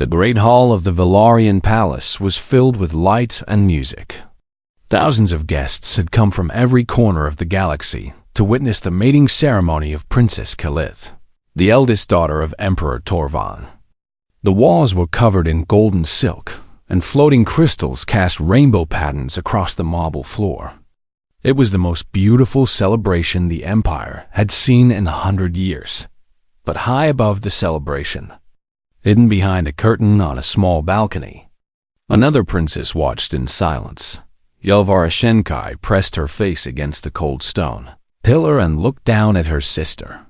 The great hall of the Valarian palace was filled with light and music. Thousands of guests had come from every corner of the galaxy to witness the mating ceremony of Princess Kalith, the eldest daughter of Emperor Torvan. The walls were covered in golden silk, and floating crystals cast rainbow patterns across the marble floor. It was the most beautiful celebration the Empire had seen in 100 years. But high above the celebration, hidden behind a curtain on a small balcony, another princess watched in silence. Yelvara Shenkai pressed her face against the cold stone pillar and looked down at her sister.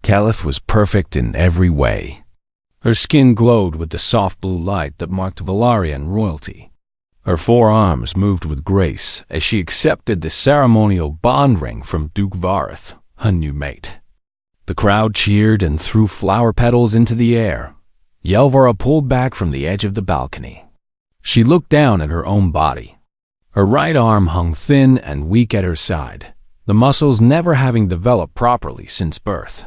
Kalith was perfect in every way. Her skin glowed with the soft blue light that marked Valarian royalty. Her forearms moved with grace as she accepted the ceremonial bond ring from Duke Vareth, her new mate. The crowd cheered and threw flower petals into the air. Yelvara pulled back from the edge of the balcony. She looked down at her own body. Her right arm hung thin and weak at her side, the muscles never having developed properly since birth.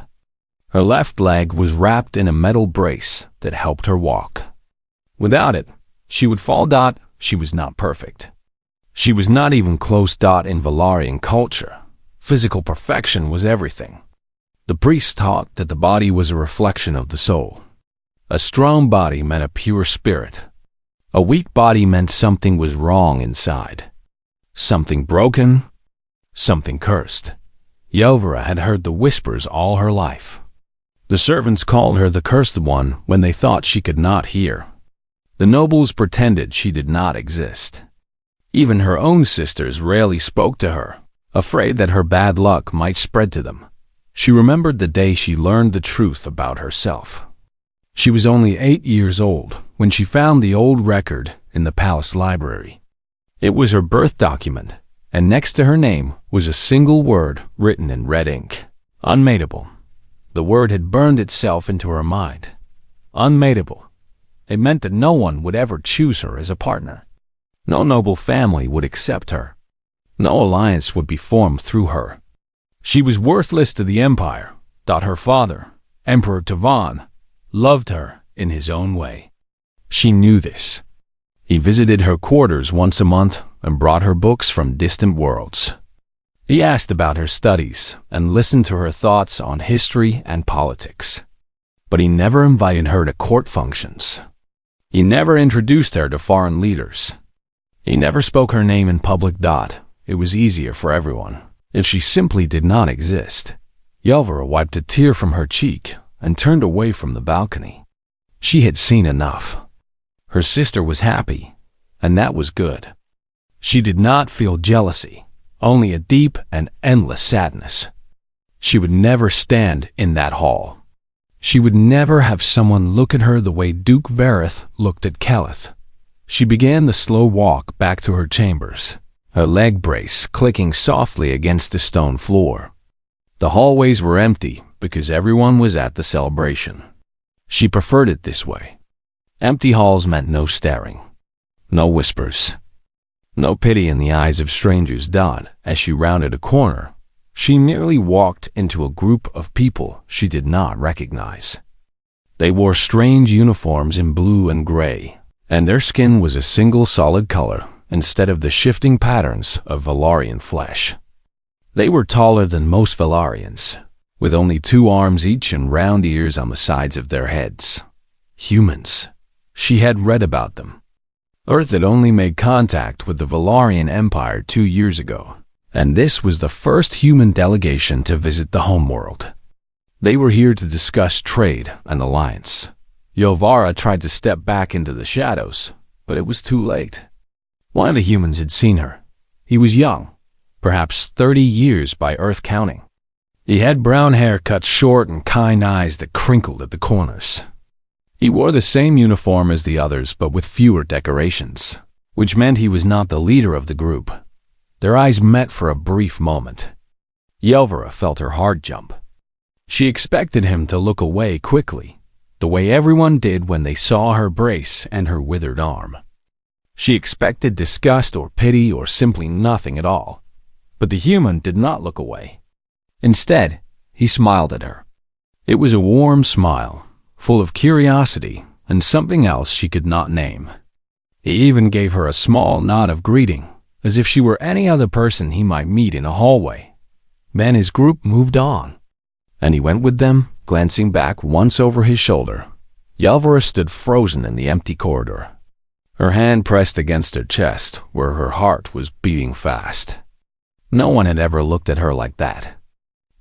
Her left leg was wrapped in a metal brace that helped her walk. Without it, she would fall. She was not perfect. She was not even close. In Valarian culture, physical perfection was everything. The priest taught that the body was a reflection of the soul. A strong body meant a pure spirit. A weak body meant something was wrong inside. Something broken, something cursed. Yelvara had heard the whispers all her life. The servants called her the cursed one when they thought she could not hear. The nobles pretended she did not exist. Even her own sisters rarely spoke to her, afraid that her bad luck might spread to them. She remembered the day she learned the truth about herself. She was only 8 years old when she found the old record in the palace library. It was her birth document, and next to her name was a single word written in red ink: unmateable. The word had burned itself into her mind. Unmateable. It meant that no one would ever choose her as a partner. No noble family would accept her. No alliance would be formed through her. She was worthless to the Empire. Her father, Emperor Tavan, loved her in his own way. She knew this. He visited her quarters once a month and brought her books from distant worlds. He asked about her studies and listened to her thoughts on history and politics. But he never invited her to court functions. He never introduced her to foreign leaders. He never spoke her name in public. It was easier for everyone if she simply did not exist. Yelvara wiped a tear from her cheek and turned away from the balcony. She had seen enough. Her sister was happy, and that was good. She did not feel jealousy, only a deep and endless sadness. She would never stand in that hall. She would never have someone look at her the way Duke Vareth looked at Kalith. She began the slow walk back to her chambers, her leg brace clicking softly against the stone floor. The hallways were empty because everyone was at the celebration. She preferred it this way. Empty halls meant no staring, no whispers, no pity in the eyes of strangers. As she rounded a corner, she merely walked into a group of people she did not recognize. They wore strange uniforms in blue and gray, and their skin was a single solid color instead of the shifting patterns of Valarian flesh. They were taller than most Valarians, with only 2 arms each and round ears on the sides of their heads. Humans. She had read about them. Earth had only made contact with the Valarian Empire 2 years ago, and this was the first human delegation to visit the homeworld. They were here to discuss trade and alliance. Yelvara tried to step back into the shadows, but it was too late. One of the humans had seen her. He was young, perhaps 30 years by Earth counting. He had brown hair cut short and kind eyes that crinkled at the corners. He wore the same uniform as the others but with fewer decorations, which meant he was not the leader of the group. Their eyes met for a brief moment. Yelvara felt her heart jump. She expected him to look away quickly, the way everyone did when they saw her brace and her withered arm. She expected disgust or pity or simply nothing at all. But the human did not look away. Instead, he smiled at her. It was a warm smile, full of curiosity and something else she could not name. He even gave her a small nod of greeting, as if she were any other person he might meet in a hallway. Then his group moved on, and he went with them, glancing back once over his shoulder. Yelvara stood frozen in the empty corridor, her hand pressed against her chest, where her heart was beating fast. No one had ever looked at her like that.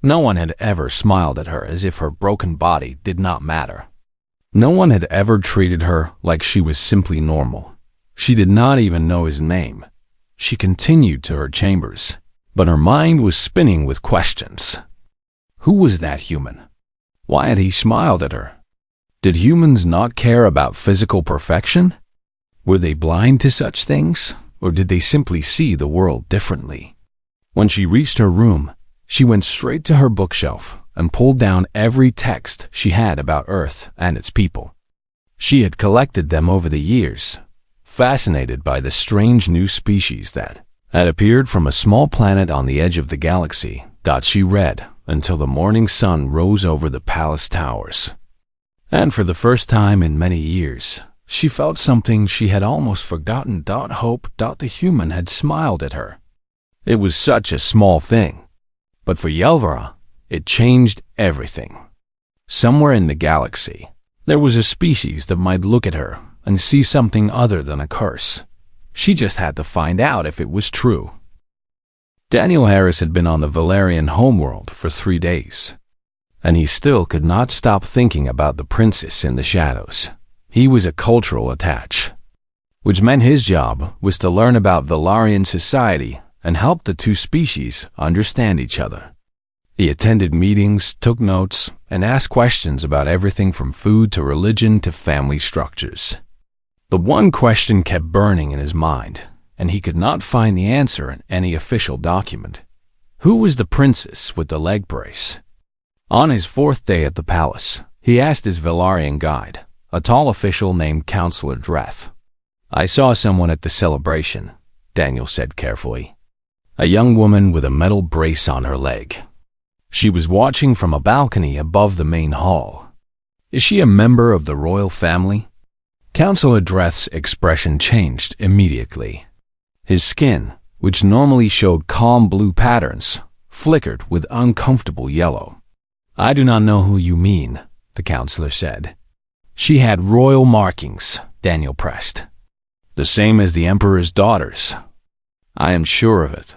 No one had ever smiled at her as if her broken body did not matter. No one had ever treated her like she was simply normal. She did not even know his name. She continued to her chambers, but her mind was spinning with questions. Who was that human? Why had he smiled at her? Did humans not care about physical perfection? Were they blind to such things, or did they simply see the world differently? When she reached her room, she went straight to her bookshelf and pulled down every text she had about Earth and its people. She had collected them over the years, fascinated by the strange new species that had appeared from a small planet on the edge of the galaxy. She read until the morning sun rose over the palace towers. And for the first time in many years, she felt something she had almost forgotten. Hope the human had smiled at her. It was such a small thing, but for Yelvara, it changed everything. Somewhere in the galaxy, there was a species that might look at her and see something other than a curse. She just had to find out if it was true. Daniel Harris had been on the Valerian homeworld for 3 days, and he still could not stop thinking about the princess in the shadows. He was a cultural attaché, which meant his job was to learn about Valerian society and help the two species understand each other. He attended meetings, took notes, and asked questions about everything from food to religion to family structures. But one question kept burning in his mind, and he could not find the answer in any official document. Who was the princess with the leg brace? On his 4th day at the palace, he asked his Valerian guide, a tall official named Counselor Dreth. "I saw someone at the celebration," Daniel said carefully. "A young woman with a metal brace on her leg. She was watching from a balcony above the main hall. Is she a member of the royal family?" Counselor Dreth's expression changed immediately. His skin, which normally showed calm blue patterns, flickered with uncomfortable yellow. "I do not know who you mean," the counselor said. "She had royal markings," Daniel pressed. "The same as the emperor's daughters." "I am sure of it."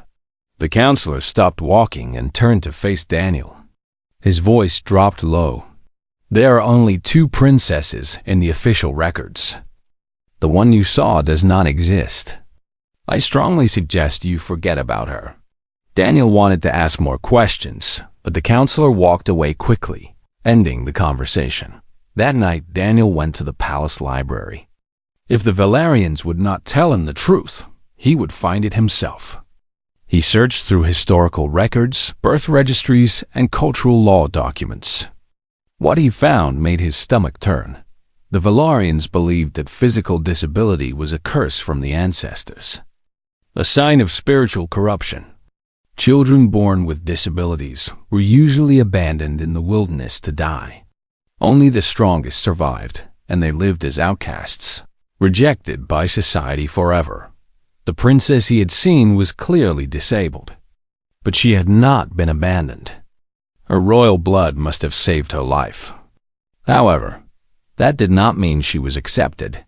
The counselor stopped walking and turned to face Daniel. His voice dropped low. "There are only 2 princesses in the official records. The one you saw does not exist. I strongly suggest you forget about her." Daniel wanted to ask more questions, but the counselor walked away quickly, ending the conversation. That night, Daniel went to the palace library. If the Valerians would not tell him the truth, he would find it himself. He searched through historical records, birth registries, and cultural law documents. What he found made his stomach turn. The Valerians believed that physical disability was a curse from the ancestors, a sign of spiritual corruption. Children born with disabilities were usually abandoned in the wilderness to die. Only the strongest survived, and they lived as outcasts, rejected by society forever. The princess he had seen was clearly disabled, but she had not been abandoned. Her royal blood must have saved her life. However, that did not mean she was accepted.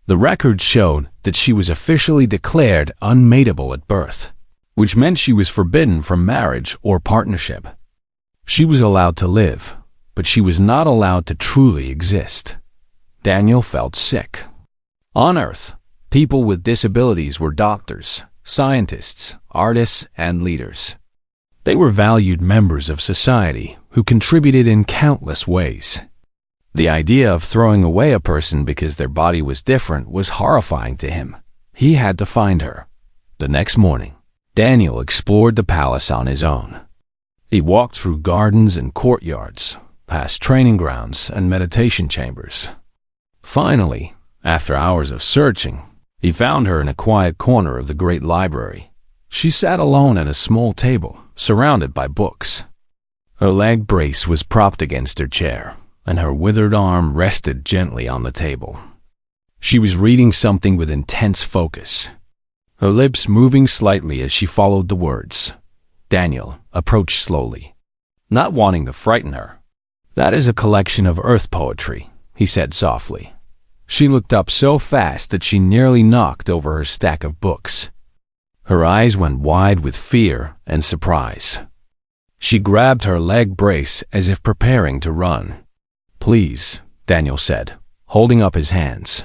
The records showed that she was officially declared unmateable at birth, which meant she was forbidden from marriage or partnership. She was allowed to live, but she was not allowed to truly exist. Daniel felt sick. On Earth, people with disabilities were doctors, scientists, artists, and leaders. They were valued members of society who contributed in countless ways. The idea of throwing away a person because their body was different was horrifying to him. He had to find her. The next morning, Daniel explored the palace on his own. He walked through gardens and courtyards, past training grounds and meditation chambers. Finally, after hours of searching, he found her in a quiet corner of the great library. She sat alone at a small table, surrounded by books. Her leg brace was propped against her chair, and her withered arm rested gently on the table. She was reading something with intense focus, her lips moving slightly as she followed the words. Daniel approached slowly, not wanting to frighten her. "That is a collection of Earth poetry," he said softly. She looked up so fast that she nearly knocked over her stack of books. Her eyes went wide with fear and surprise. She grabbed her leg brace as if preparing to run. "Please," Daniel said, holding up his hands.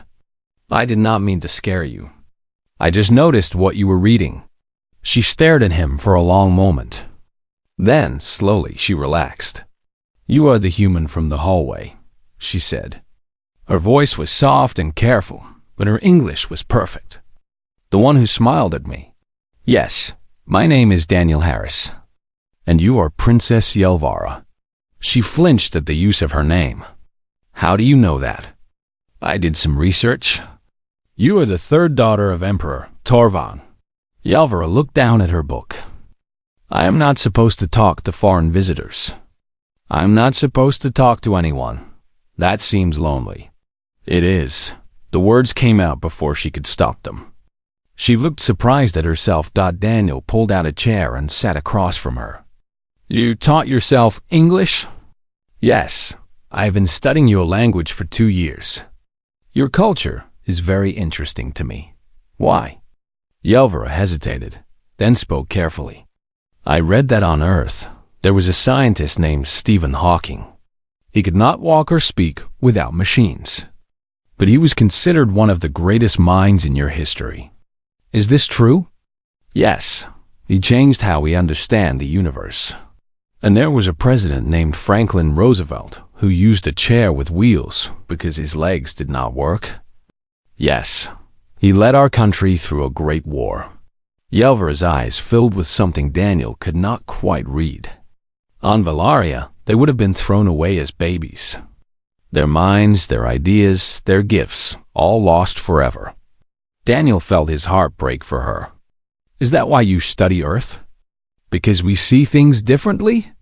"I did not mean to scare you. I just noticed what you were reading." She stared at him for a long moment. Then, slowly, she relaxed. "You are the human from the hallway," she said. Her voice was soft and careful, but her English was perfect. "The one who smiled at me." "Yes, my name is Daniel Harris." "And you are Princess Yelvara." She flinched at the use of her name. "How do you know that?" "I did some research." "You are the third daughter of Emperor Torvan." Yelvara looked down at her book. "I am not supposed to talk to foreign visitors. I am not supposed to talk to anyone. That seems lonely." "It is." The words came out before she could stop them. She looked surprised at herself. Daniel pulled out a chair and sat across from her. "You taught yourself English?" "Yes. I have been studying your language for 2 years. Your culture is very interesting to me." "Why?" Yelvara hesitated, then spoke carefully. "I read that on Earth there was a scientist named Stephen Hawking. He could not walk or speak without machines. But he was considered one of the greatest minds in your history. Is this true?" "Yes. He changed how we understand the universe." "And there was a president named Franklin Roosevelt who used a chair with wheels because his legs did not work?" "Yes. He led our country through a great war." Yelvara's eyes filled with something Daniel could not quite read. On Valaria, they would have been thrown away as babies. Their minds, their ideas, their gifts, all lost forever. Daniel felt his heart break for her. "Is that why you study Earth? Because we see things differently?"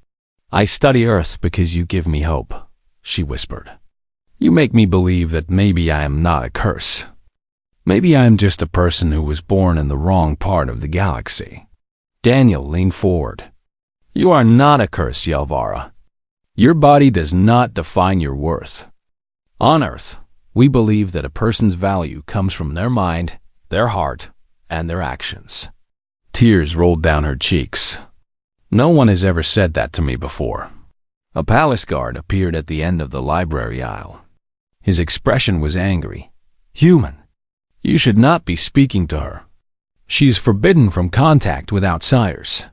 "I study Earth because you give me hope," she whispered. "You make me believe that maybe I am not a curse. Maybe I am just a person who was born in the wrong part of the galaxy." Daniel leaned forward. "You are not a curse, Yelvara. Your body does not define your worth. On Earth, we believe that a person's value comes from their mind, their heart, and their actions." Tears rolled down her cheeks. "No one has ever said that to me before." A palace guard appeared at the end of the library aisle. His expression was angry. "Human, you should not be speaking to her. She is forbidden from contact with outsiders."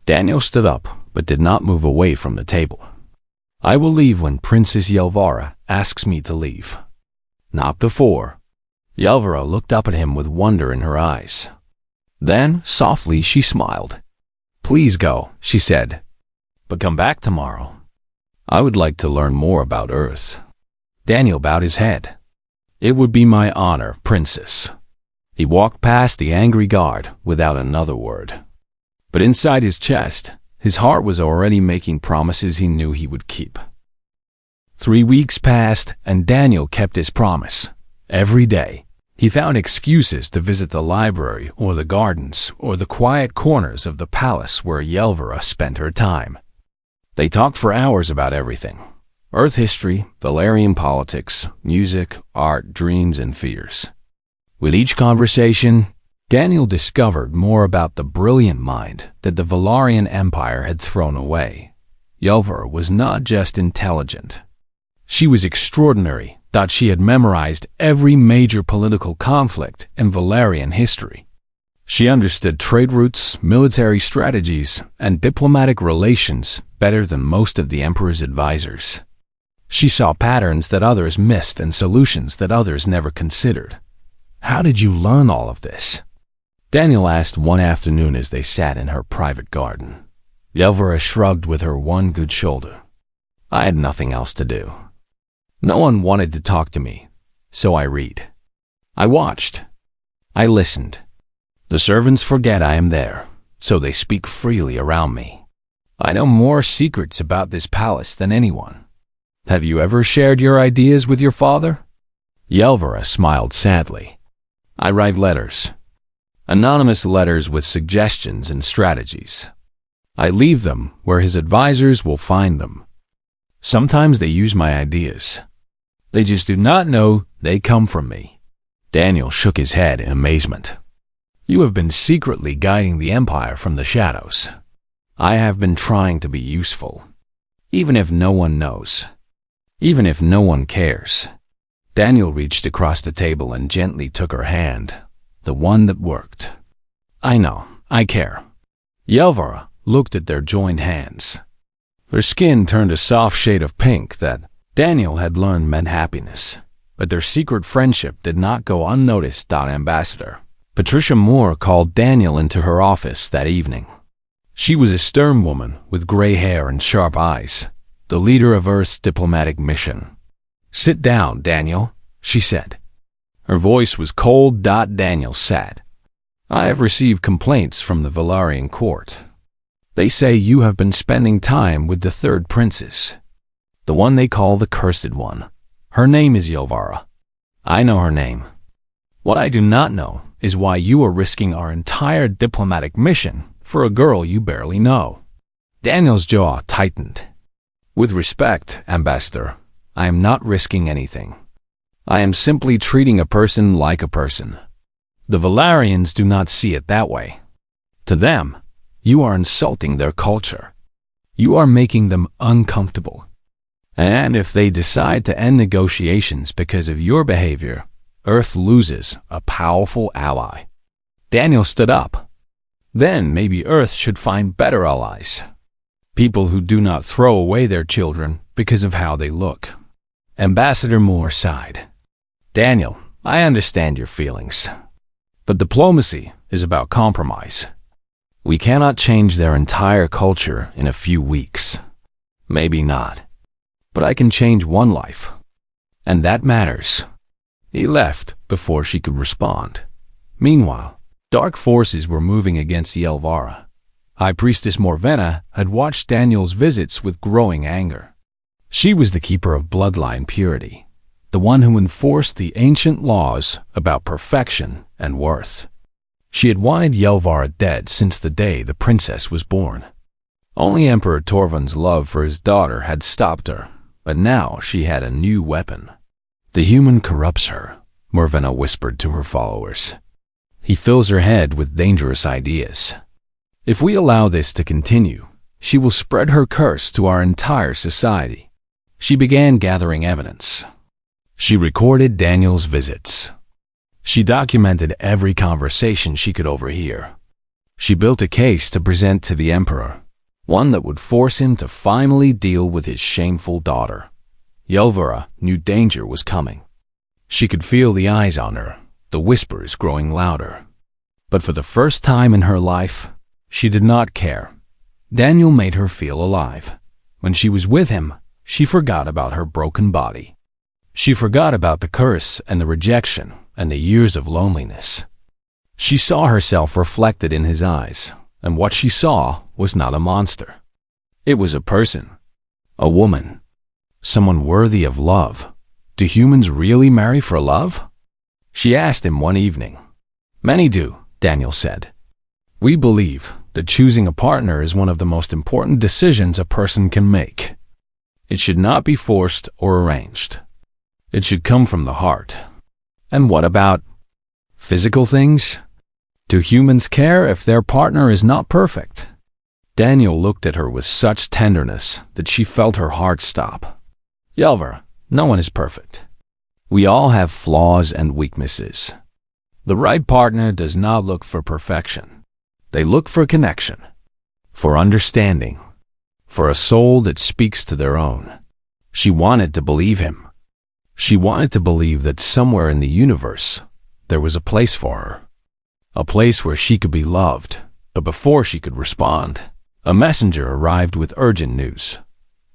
Daniel stood up, but did not move away from the table. "I will leave when Princess Yelvara asks me to leave. Not before." Yelvara looked up at him with wonder in her eyes. Then, softly, she smiled. "Please go," she said, "but come back tomorrow. I would like to learn more about Earth." Daniel bowed his head. "It would be my honor, Princess." He walked past the angry guard without another word. But inside his chest, his heart was already making promises he knew he would keep. 3 weeks passed, and Daniel kept his promise. Every day, he found excuses to visit the library or the gardens or the quiet corners of the palace where Yelvara spent her time. They talked for hours about everything: Earth history, Valerian politics, music, art, dreams, and fears. With each conversation, Daniel discovered more about the brilliant mind that the Valarian Empire had thrown away. Yelvara was not just intelligent. She was extraordinary, that she had memorized every major political conflict in Valerian history. She understood trade routes, military strategies, and diplomatic relations better than most of the emperor's advisors. She saw patterns that others missed and solutions that others never considered. "How did you learn all of this?" Daniel asked one afternoon as they sat in her private garden. Yelvara shrugged with her one good shoulder. "I had nothing else to do. No one wanted to talk to me, so I read. I watched. I listened. The servants forget I am there, so they speak freely around me. I know more secrets about this palace than anyone. Have you ever shared your ideas with your father? Yelvara smiled sadly. I write letters. Anonymous letters with suggestions and strategies. I leave them where his advisors will find them. Sometimes they use my ideas. They just do not know they come from me. Daniel shook his head in amazement. You have been secretly guiding the Empire from the shadows. I have been trying to be useful. Even if no one knows. Even if no one cares. Daniel reached across the table and gently took her hand, the one that worked. I know, I care. Yelvara looked at their joined hands. Her skin turned a soft shade of pink that Daniel had learned meant happiness, but their secret friendship did not go unnoticed. Ambassador Patricia Moore called Daniel into her office that evening. She was a stern woman with gray hair and sharp eyes, the leader of Earth's diplomatic mission. Sit down, Daniel, she said. Her voice was cold. Daniel sat. I have received complaints from the Valarian court. They say you have been spending time with the third princess, the one they call the Cursed One. Her name is Yelvara. I know her name. What I do not know is why you are risking our entire diplomatic mission for a girl you barely know. Daniel's jaw tightened. With respect, Ambassador, I am not risking anything. I am simply treating a person like a person. The Valarians do not see it that way. To them, you are insulting their culture. You are making them uncomfortable. And if they decide to end negotiations because of your behavior, Earth loses a powerful ally. Daniel stood up. Then maybe Earth should find better allies. People who do not throw away their children because of how they look. Ambassador Moore sighed. Daniel, I understand your feelings. But diplomacy is about compromise. We cannot change their entire culture in a few weeks. Maybe not. But I can change one life. And that matters. He left before she could respond. Meanwhile, dark forces were moving against Yelvara. High Priestess Morvenna had watched Daniel's visits with growing anger. She was the keeper of bloodline purity, the one who enforced the ancient laws about perfection and worth. She had wanted Yelvara dead since the day the princess was born. Only Emperor Torvund's love for his daughter had stopped her, but now she had a new weapon. The human corrupts her, Morvenna whispered to her followers. He fills her head with dangerous ideas. If we allow this to continue, she will spread her curse to our entire society. She began gathering evidence. She recorded Daniel's visits. She documented every conversation she could overhear. She built a case to present to the emperor, one that would force him to finally deal with his shameful daughter. Yelvara knew danger was coming. She could feel the eyes on her, the whispers growing louder. But for the first time in her life, she did not care. Daniel made her feel alive. When she was with him, she forgot about her broken body. She forgot about the curse and the rejection and the years of loneliness. She saw herself reflected in his eyes, and what she saw was not a monster. It was a person, a woman, someone worthy of love. Do humans really marry for love? She asked him one evening. Many do, Daniel said. We believe that choosing a partner is one of the most important decisions a person can make. It should not be forced or arranged. It should come from the heart. And what about physical things? Do humans care if their partner is not perfect? Daniel looked at her with such tenderness that she felt her heart stop. Yelvara, no one is perfect. We all have flaws and weaknesses. The right partner does not look for perfection. They look for connection, for understanding, for a soul that speaks to their own. She wanted to believe him. She wanted to believe that somewhere in the universe there was a place for her. A place where she could be loved. But before she could respond, a messenger arrived with urgent news.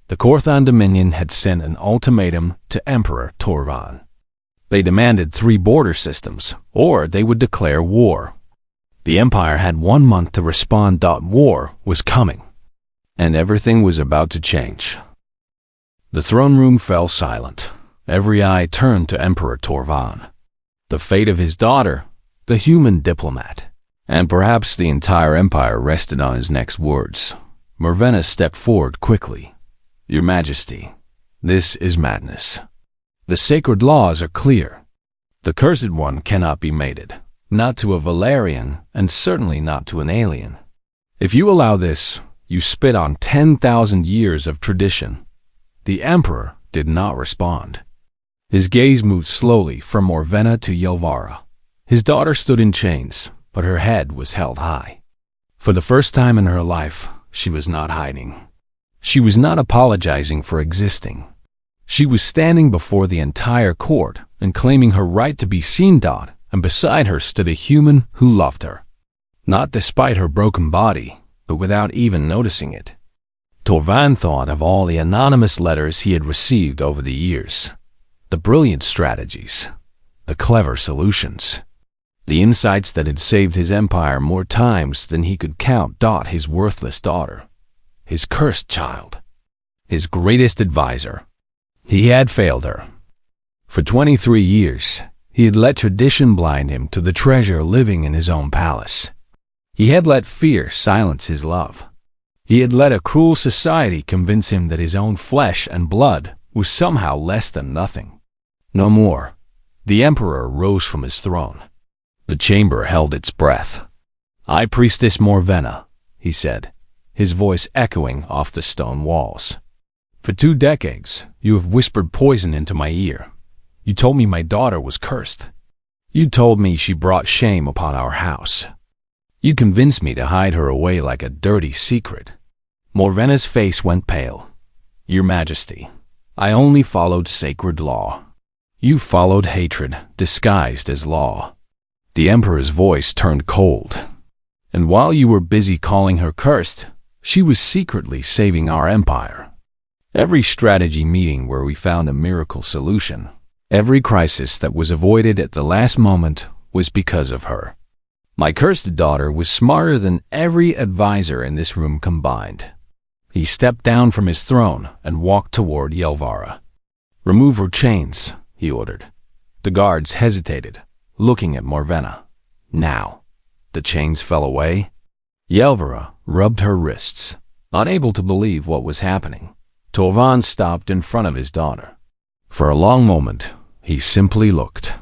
The Korthan Dominion had sent an ultimatum to Emperor Torvund. They demanded 3 border systems, or they would declare war. The Empire had 1 month to respond. War was coming, and everything was about to change. The throne room fell silent. Every eye turned to Emperor Torvan. The fate of his daughter, the human diplomat, and perhaps the entire empire rested on his next words. Morvenna stepped forward quickly. Your Majesty, this is madness. The sacred laws are clear. The Cursed One cannot be mated, not to a Valerian, and certainly not to an alien. If you allow this, you spit on 10,000 years of tradition. The Emperor did not respond. His gaze moved slowly from Morvenna to Yelvara. His daughter stood in chains, but her head was held high. For the first time in her life, she was not hiding. She was not apologizing for existing. She was standing before the entire court and claiming her right to be seen. And beside her stood a human who loved her. Not despite her broken body, but without even noticing it. Torvan thought of all the anonymous letters he had received over the years. The brilliant strategies, the clever solutions, the insights that had saved his empire more times than he could count. His worthless daughter, his cursed child, his greatest advisor. He had failed her. For 23 years, he had let tradition blind him to the treasure living in his own palace. He had let fear silence his love. He had let a cruel society convince him that his own flesh and blood was somehow less than nothing. No more. The Emperor rose from his throne. The chamber held its breath. High Priestess Morvenna, he said, his voice echoing off the stone walls. For 2 decades, you have whispered poison into my ear. You told me my daughter was cursed. You told me she brought shame upon our house. You convinced me to hide her away like a dirty secret. Morvenna's face went pale. Your Majesty, I only followed sacred law. You followed hatred disguised as law. The Emperor's voice turned cold. And while you were busy calling her cursed, she was secretly saving our empire. Every strategy meeting where we found a miracle solution, every crisis that was avoided at the last moment was because of her. My cursed daughter was smarter than every advisor in this room combined. He stepped down from his throne and walked toward Yelvara. Remove her chains, he ordered. The guards hesitated, looking at Morvenna. Now, the chains fell away. Yelvara rubbed her wrists, unable to believe what was happening. Torvan stopped in front of his daughter. For a long moment, he simply looked.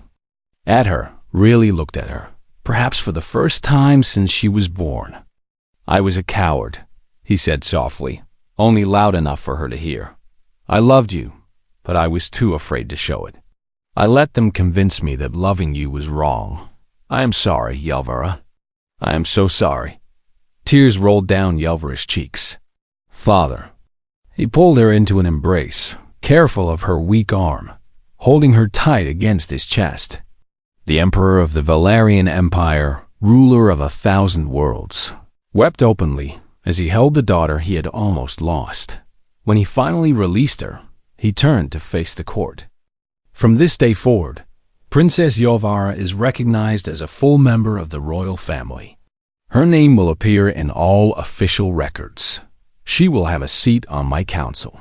At her, really looked at her, perhaps for the first time since she was born. I was a coward, he said softly, only loud enough for her to hear. I loved you, but I was too afraid to show it. I let them convince me that loving you was wrong. I am sorry, Yelvara. I am so sorry. Tears rolled down Yelvara's cheeks. Father. He pulled her into an embrace, careful of her weak arm, holding her tight against his chest. The Emperor of the Valerian Empire, ruler of 1,000 worlds, wept openly as he held the daughter he had almost lost. When he finally released her, he turned to face the court. From this day forward, Princess Yelvara is recognized as a full member of the royal family. Her name will appear in all official records. She will have a seat on my council.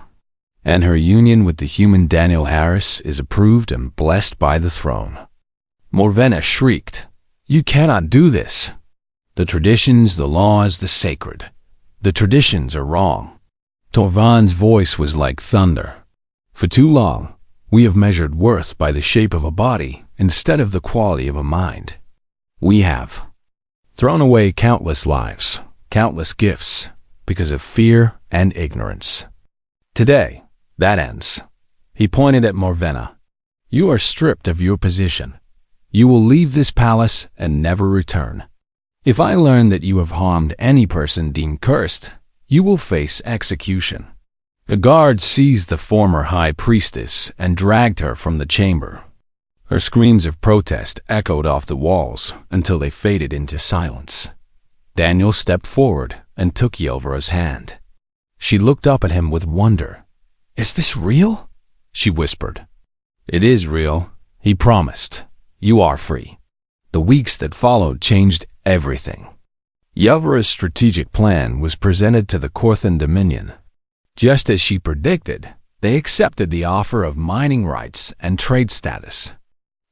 And her union with the human Daniel Harris is approved and blessed by the throne. Morvenna shrieked, You cannot do this. The traditions, the laws, the sacred. The traditions are wrong. Torvan's voice was like thunder. For too long, we have measured worth by the shape of a body instead of the quality of a mind. We have thrown away countless lives, countless gifts, because of fear and ignorance. Today, that ends. He pointed at Morvenna. You are stripped of your position. You will leave this palace and never return. If I learn that you have harmed any person deemed cursed, you will face execution. The guards seized the former high priestess and dragged her from the chamber. Her screams of protest echoed off the walls until they faded into silence. Daniel stepped forward and took Yelvara's hand. She looked up at him with wonder. Is this real? She whispered. It is real, he promised. You are free. The weeks that followed changed everything. Yelvara's strategic plan was presented to the Korthan Dominion. Just as she predicted, They accepted the offer of mining rights and trade status.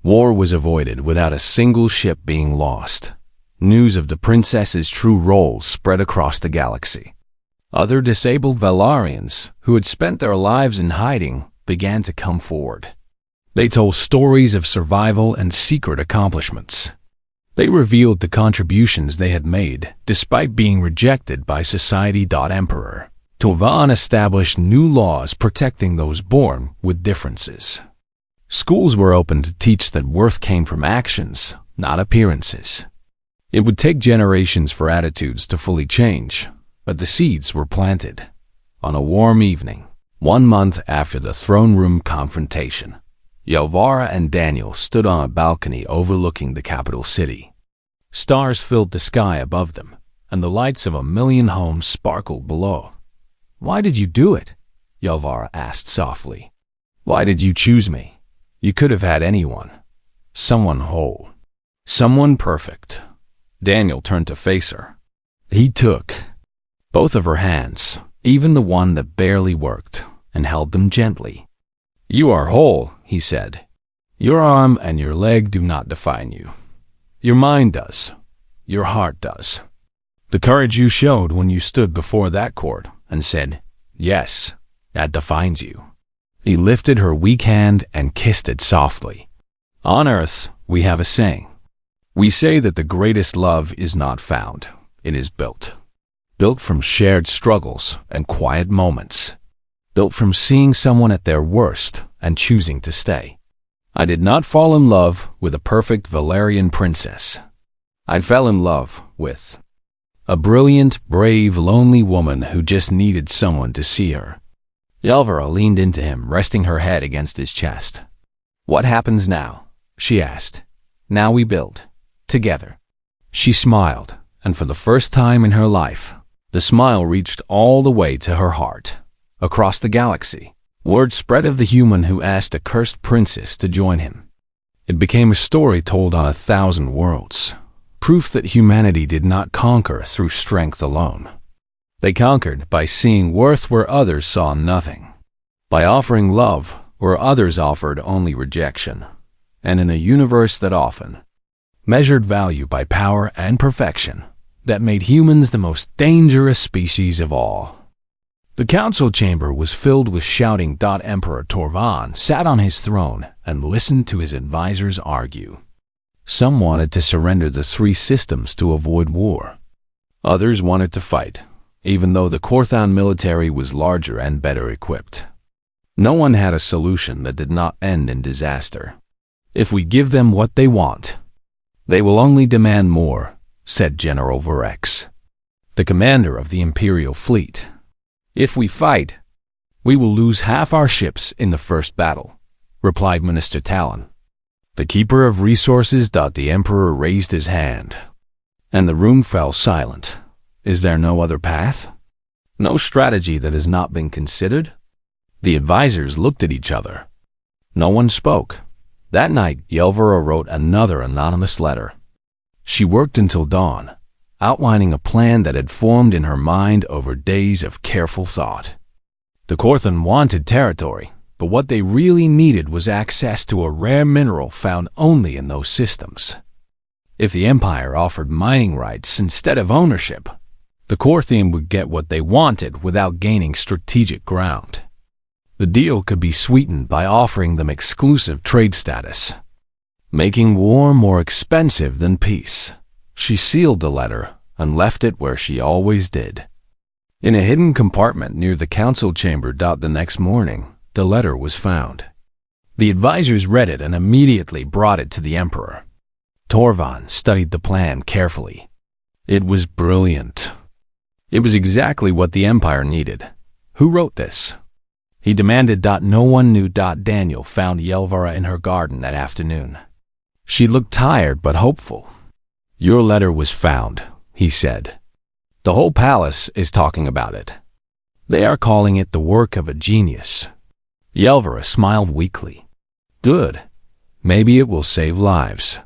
War was avoided without a single ship being lost. News of the princess's true role spread across the galaxy. Other disabled Valarians, who had spent their lives in hiding, began to come forward. They told stories of survival and secret accomplishments. They revealed the contributions they had made, despite being rejected by Society. Emperor Torvan established new laws protecting those born with differences. Schools were opened to teach that worth came from actions, not appearances. It would take generations for attitudes to fully change, but the seeds were planted. On a warm evening, 1 month after the throne room confrontation, Yelvara and Daniel stood on a balcony overlooking the capital city. Stars filled the sky above them, and the lights of 1,000,000 homes sparkled below. "Why did you do it?" Yelvara asked softly. "Why did you choose me? You could have had anyone. Someone whole. Someone perfect." Daniel turned to face her. He took both of her hands, even the one that barely worked, and held them gently. "You are whole," he said. "Your arm and your leg do not define you. Your mind does. Your heart does. The courage you showed when you stood before that court and said, 'Yes,' that defines you." He lifted her weak hand and kissed it softly. On Earth, we have a saying. We say that the greatest love is not found, it is built. Built from shared struggles and quiet moments. Built from seeing someone at their worst and choosing to stay. I did not fall in love with a perfect Valerian princess. I fell in love with a brilliant, brave, lonely woman who just needed someone to see her. Yelvara leaned into him, resting her head against his chest. "What happens now?" she asked. "Now we build. Together." She smiled, and for the first time in her life, the smile reached all the way to her heart. Across the galaxy, word spread of the human who asked a cursed princess to join him. It became a story told on 1,000 worlds, proof that humanity did not conquer through strength alone. They conquered by seeing worth where others saw nothing, by offering love where others offered only rejection, and in a universe that often measured value by power and perfection, that made humans the most dangerous species of all. The council chamber was filled with shouting. Emperor Torvan sat on his throne and listened to his advisors argue. Some wanted to surrender the 3 systems to avoid war. Others wanted to fight, even though the Korthan military was larger and better equipped. No one had a solution that did not end in disaster. "If we give them what they want, they will only demand more," said General Varex, the commander of the Imperial fleet. "If we fight, we will lose half our ships in the first battle," replied Minister Talon, the keeper of resources. The Emperor raised his hand, and the room fell silent. Is there no other path? No strategy that has not been considered? The advisors looked at each other. No one spoke. That night, Yelvara wrote another anonymous letter. She worked until dawn, outlining a plan that had formed in her mind over days of careful thought. The Korthan wanted territory, but what they really needed was access to a rare mineral found only in those systems. If the Empire offered mining rights instead of ownership, the Korthan would get what they wanted without gaining strategic ground. The deal could be sweetened by offering them exclusive trade status, making war more expensive than peace. She sealed the letter and left it where she always did, in a hidden compartment near the council chamber. The next morning, the letter was found. The advisors read it and immediately brought it to the Emperor. Torvan studied the plan carefully. It was brilliant. It was exactly what the Empire needed. Who wrote this? He demanded. No one knew. Daniel found Yelvara in her garden that afternoon. She looked tired but hopeful. "Your letter was found," he said. "The whole palace is talking about it. They are calling it the work of a genius." Yelvara smiled weakly. "Good. Maybe it will save lives.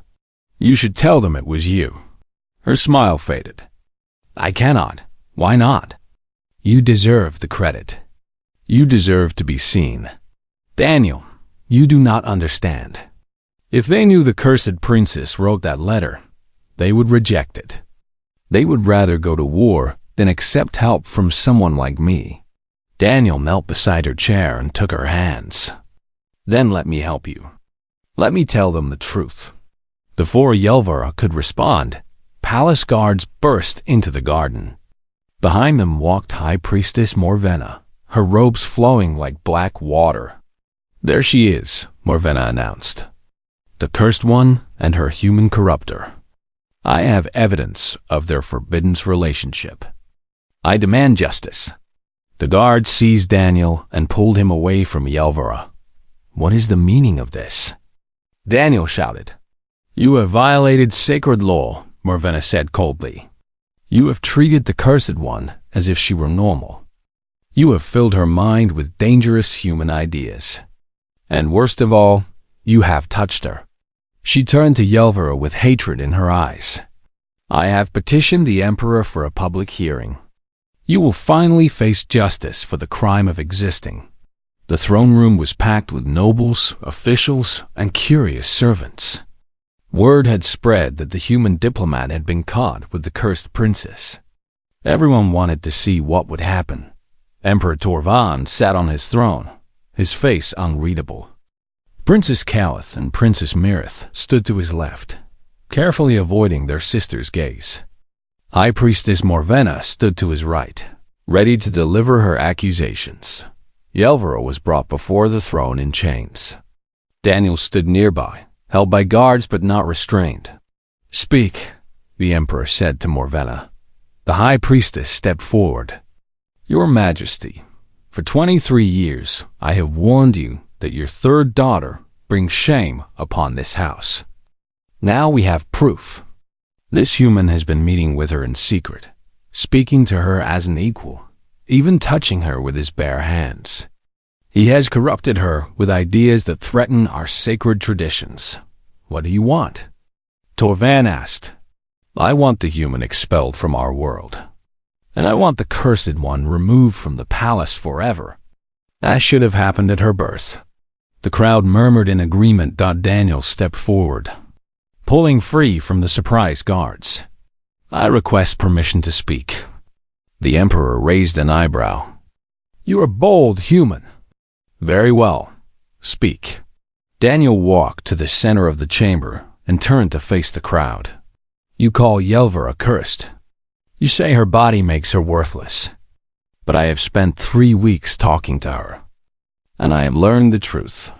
You should tell them it was you." Her smile faded. "I cannot. Why not? You deserve the credit." You deserve to be seen. Daniel, you do not understand. If they knew the cursed princess wrote that letter, they would reject it. They would rather go to war than accept help from someone like me. Daniel knelt beside her chair and took her hands. Then let me help you. Let me tell them the truth. Before Yelvara could respond, palace guards burst into the garden. Behind them walked High Priestess Morvenna, her robes flowing like black water. There she is, Morvenna announced. The Cursed One and her human corruptor. I have evidence of their forbidden relationship. I demand justice. The guards seized Daniel and pulled him away from Yelvara. What is the meaning of this? Daniel shouted. You have violated sacred law, Morvenna said coldly. You have treated the Cursed One as if she were normal. You have filled her mind with dangerous human ideas. And worst of all, you have touched her. She turned to Yelvara with hatred in her eyes. I have petitioned the Emperor for a public hearing. You will finally face justice for the crime of existing. The throne room was packed with nobles, officials, and curious servants. Word had spread that the human diplomat had been caught with the cursed princess. Everyone wanted to see what would happen. Emperor Torvan sat on his throne, his face unreadable. Princess Calith and Princess Mirith stood to his left, carefully avoiding their sister's gaze. High Priestess Morvenna stood to his right, ready to deliver her accusations. Yelvara was brought before the throne in chains. Daniel stood nearby, held by guards but not restrained. Speak, the Emperor said to Morvenna. The High Priestess stepped forward. Your Majesty, for 23 years I have warned you that your third daughter brings shame upon this house. Now we have proof. This human has been meeting with her in secret, speaking to her as an equal, even touching her with his bare hands. He has corrupted her with ideas that threaten our sacred traditions. What do you want? Torvan asked. I want the human expelled from our world. And I want the Cursed One removed from the palace forever. That should have happened at her birth. The crowd murmured in agreement. Daniel stepped forward, pulling free from the surprised guards. I request permission to speak. The Emperor raised an eyebrow. You are bold, human. Very well. Speak. Daniel walked to the center of the chamber and turned to face the crowd. You call Yelvara cursed. You say her body makes her worthless. But I have spent 3 weeks talking to her, and I have learned the truth.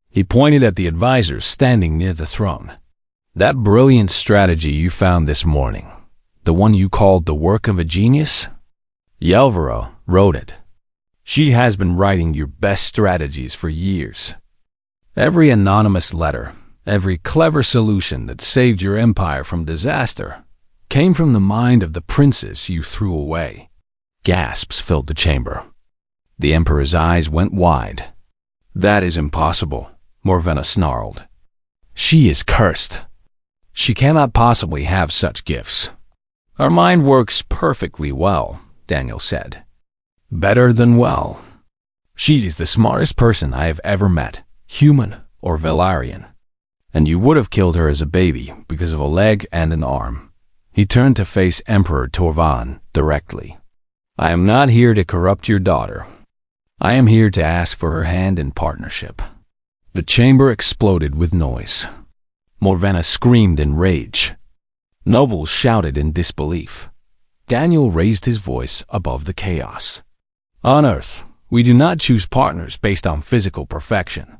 He pointed at the advisors standing near the throne. That brilliant strategy you found this morning, the one you called the work of a genius? Yelvara wrote it. She has been writing your best strategies for years. Every anonymous letter, every clever solution that saved your empire from disaster, came from the mind of the princess you threw away. Gasps filled the chamber. The Emperor's eyes went wide. That is impossible, Morvenna snarled. She is cursed. She cannot possibly have such gifts. Her mind works perfectly well, Daniel said. Better than well. She is the smartest person I have ever met, human or Velaryon. And you would have killed her as a baby because of a leg and an arm. He turned to face Emperor Torvan directly. I am not here to corrupt your daughter. I am here to ask for her hand in partnership. The chamber exploded with noise. Morvenna screamed in rage. Nobles shouted in disbelief. Daniel raised his voice above the chaos. On Earth, we do not choose partners based on physical perfection.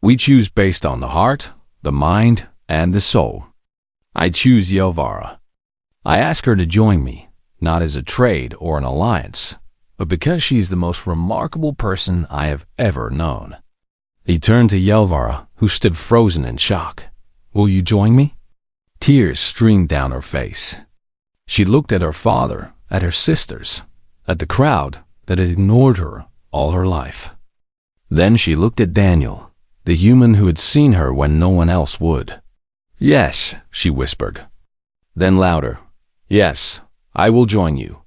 We choose based on the heart, the mind, and the soul. I choose Yelvara. I ask her to join me, not as a trade or an alliance, but because she is the most remarkable person I have ever known. He turned to Yelvara, who stood frozen in shock. Will you join me? Tears streamed down her face. She looked at her father, at her sisters, at the crowd that had ignored her all her life. Then she looked at Daniel, the human who had seen her when no one else would. Yes, she whispered. Then louder. Yes, I will join you.